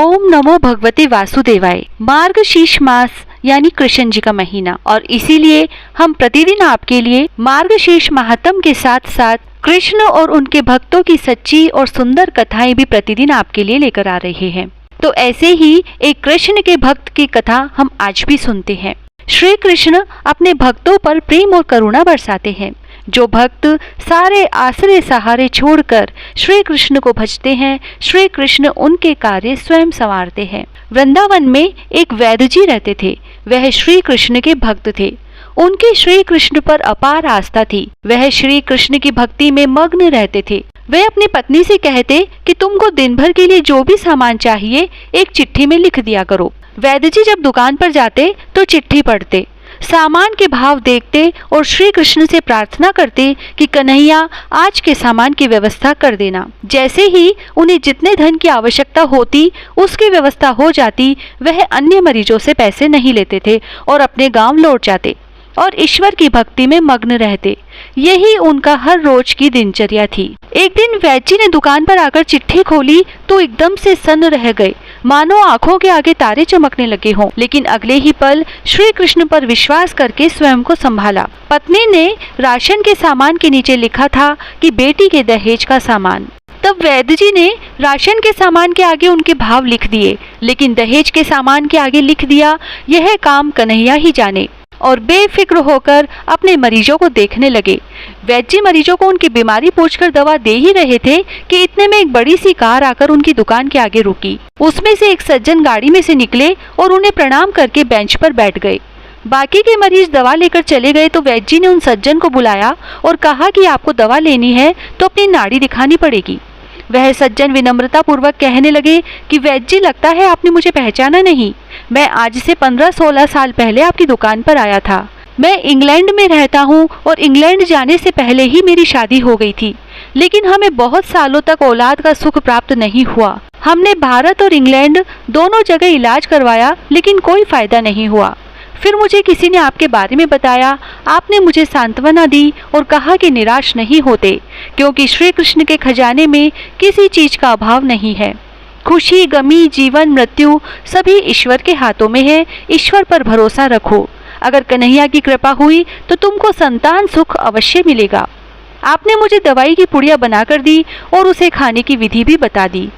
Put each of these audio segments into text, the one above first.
ओम नमो भगवते वासुदेवाय। मार्गशीर्ष मास यानी कृष्ण जी का महीना, और इसीलिए हम प्रतिदिन आपके लिए मार्गशीर्ष महात्म के साथ साथ कृष्ण और उनके भक्तों की सच्ची और सुंदर कथाएं भी प्रतिदिन आपके लिए लेकर आ रहे हैं। तो ऐसे ही एक कृष्ण के भक्त की कथा हम आज भी सुनते हैं। श्री कृष्ण अपने भक्तों पर प्रेम और करुणा बरसाते हैं। जो भक्त सारे आश्रय सहारे छोड़कर श्री कृष्ण को भजते हैं, श्री कृष्ण उनके कार्य स्वयं संवारते हैं। वृंदावन में एक वैद्य जी रहते थे। वह श्री कृष्ण के भक्त थे। उनकी श्री कृष्ण पर अपार आस्था थी। वह श्री कृष्ण की भक्ति में मग्न रहते थे। वे अपनी पत्नी से कहते कि तुमको दिन भर के लिए जो भी सामान चाहिए एक चिट्ठी में लिख दिया करो। वैद्य जी जब दुकान पर जाते तो चिट्ठी पढ़ते, सामान के भाव देखते और श्री कृष्ण से प्रार्थना करते कि कन्हैया आज के सामान की व्यवस्था कर देना। जैसे ही उन्हें जितने धन की आवश्यकता होती उसकी व्यवस्था हो जाती, वह अन्य मरीजों से पैसे नहीं लेते थे और अपने गांव लौट जाते और ईश्वर की भक्ति में मग्न रहते। यही उनका हर रोज की दिनचर्या थी। एक दिन वैद्य जी ने दुकान पर आकर चिट्ठी खोली तो एकदम से सन्न रह गए, मानो आंखों के आगे तारे चमकने लगे हों। लेकिन अगले ही पल श्री कृष्ण पर विश्वास करके स्वयं को संभाला। पत्नी ने राशन के सामान के नीचे लिखा था कि बेटी के दहेज का सामान। तब वैद्य जी ने राशन के सामान के आगे उनके भाव लिख दिए, लेकिन दहेज के सामान के आगे लिख दिया यह काम कन्हैया ही जाने, और बेफिक्र होकर अपने मरीजों को देखने लगे। वैद्य जी मरीजों को उनकी बीमारी पूछकर दवा दे ही रहे थे कि इतने में एक बड़ी सी कार आकर उनकी दुकान के आगे रुकी। उसमें से एक सज्जन गाड़ी में से निकले और उन्हें प्रणाम करके बेंच पर बैठ गए। बाकी के मरीज दवा लेकर चले गए तो वैद्य जी ने उन सज्जन को बुलाया और कहा कि आपको दवा लेनी है तो अपनी नाड़ी दिखानी पड़ेगी। वह सज्जन विनम्रता पूर्वक कहने लगे कि वैद्य जी, लगता है आपने मुझे पहचाना नहीं। मैं आज से 15-16 साल पहले आपकी दुकान पर आया था। मैं इंग्लैंड में रहता हूँ और इंग्लैंड जाने से पहले ही मेरी शादी हो गई थी, लेकिन हमें बहुत सालों तक औलाद का सुख प्राप्त नहीं हुआ। हमने भारत और इंग्लैंड दोनों जगह इलाज करवाया, लेकिन कोई फायदा नहीं हुआ। फिर मुझे किसी ने आपके बारे में बताया। आपने मुझे सांत्वना दी और कहा कि निराश नहीं होते, क्योंकि श्री कृष्ण के खजाने में किसी चीज का अभाव नहीं है। खुशी, गमी, जीवन, मृत्यु सभी ईश्वर के हाथों में है। ईश्वर पर भरोसा रखो। अगर कन्हैया की कृपा हुई तो तुमको संतान सुख अवश्य मिलेगा। आपने मुझे दवाई की पुड़िया बनाकर दी और उसे खाने की विधि भी बता दी।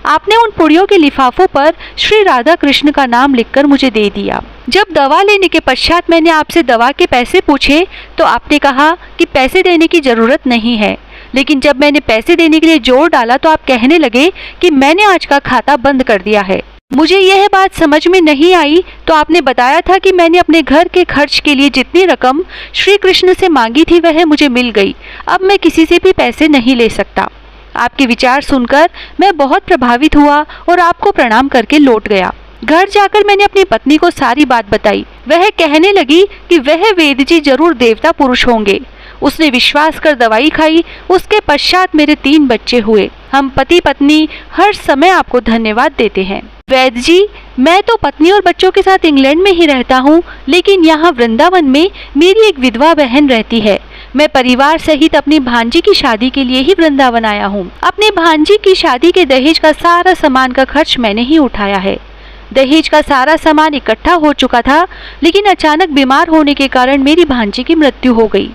आपने उन पुड़ियों के लिफाफों पर श्री राधा कृष्ण का नाम लिखकर मुझे दे दिया। जब दवा लेने के पश्चात मैंने आपसे दवा के पैसे पूछे तो आपने कहा कि पैसे देने की जरूरत नहीं है, लेकिन जब मैंने पैसे देने के लिए जोर डाला तो आप कहने लगे कि मैंने आज का खाता बंद कर दिया है। मुझे यह बात समझ में नहीं आई तो आपने बताया था कि मैंने अपने घर के खर्च के लिए जितनी रकम श्री कृष्ण से मांगी थी वह मुझे मिल गई। अब मैं किसी से भी पैसे नहीं ले सकता। आपके विचार सुनकर मैं बहुत प्रभावित हुआ और आपको प्रणाम करके लौट गया। घर जाकर मैंने अपनी पत्नी को सारी बात बताई। वह कहने लगी कि वह वेद जी जरूर देवता पुरुष होंगे। उसने विश्वास कर दवाई खाई। उसके पश्चात मेरे 3 बच्चे हुए। हम पति पत्नी हर समय आपको धन्यवाद देते हैं। वैद्य जी, मैं तो पत्नी और बच्चों के साथ इंग्लैंड में ही रहता हूँ, लेकिन यहाँ वृंदावन में मेरी एक विधवा बहन रहती है। मैं परिवार सहित अपनी भांजी की शादी के लिए ही वृंदावन आया हूँ। अपनी भांजी की शादी के दहेज का सारा सामान का खर्च मैंने ही उठाया है। दहेज का सारा सामान इकट्ठा हो चुका था, लेकिन अचानक बीमार होने के कारण मेरी भांजी की मृत्यु हो गई।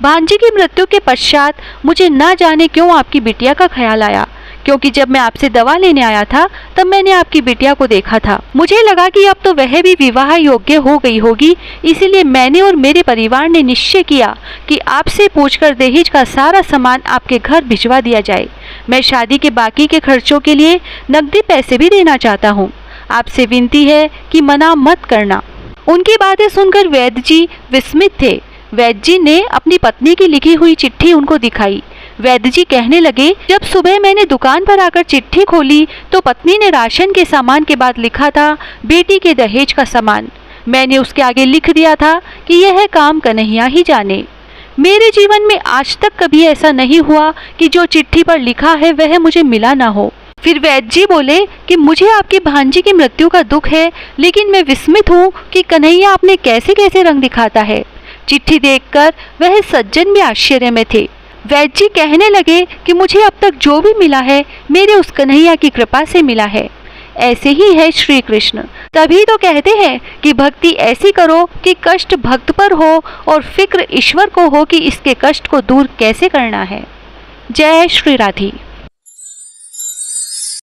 भांजी की मृत्यु के पश्चात मुझे न जाने क्यों आपकी बिटिया का ख्याल आया, क्योंकि जब मैं आपसे दवा लेने आया था तब मैंने आपकी बिटिया को देखा था। मुझे लगा कि अब तो वह भी विवाह योग्य हो गई होगी, इसीलिए मैंने और मेरे परिवार ने निश्चय किया कि आपसे पूछकर दहेज का सारा सामान आपके घर भिजवा दिया जाए। मैं शादी के बाकी के खर्चों के लिए नकदी पैसे भी देना चाहता हूँ। आपसे विनती है कि मना मत करना। उनकी बातें सुनकर वैद्य जी विस्मित थे। वैद्य जी ने अपनी पत्नी की लिखी हुई चिट्ठी उनको दिखाई। वैद्य जी कहने लगे, जब सुबह मैंने दुकान पर आकर चिट्ठी खोली तो पत्नी ने राशन के सामान के बाद लिखा था बेटी के दहेज का सामान। मैंने उसके आगे लिख दिया था कि यह काम कन्हैया ही जाने। मेरे जीवन में आज तक कभी ऐसा नहीं हुआ कि जो चिट्ठी पर लिखा है वह मुझे मिला ना हो। फिर वैद्य जी बोले कि मुझे आपकी भांजी की मृत्यु का दुख है, लेकिन मैं विस्मित हूँ कि कन्हैया आपने कैसे कैसे रंग दिखाता है। चिट्ठी देखकर वह सज्जन भी आश्चर्य में थे। वैद्य जी कहने लगे कि मुझे अब तक जो भी मिला है मेरे उस कन्हैया की कृपा से मिला है। ऐसे ही है श्री कृष्ण। तभी तो कहते हैं कि भक्ति ऐसी करो कि कष्ट भक्त पर हो और फिक्र ईश्वर को हो कि इसके कष्ट को दूर कैसे करना है। जय श्री राधे।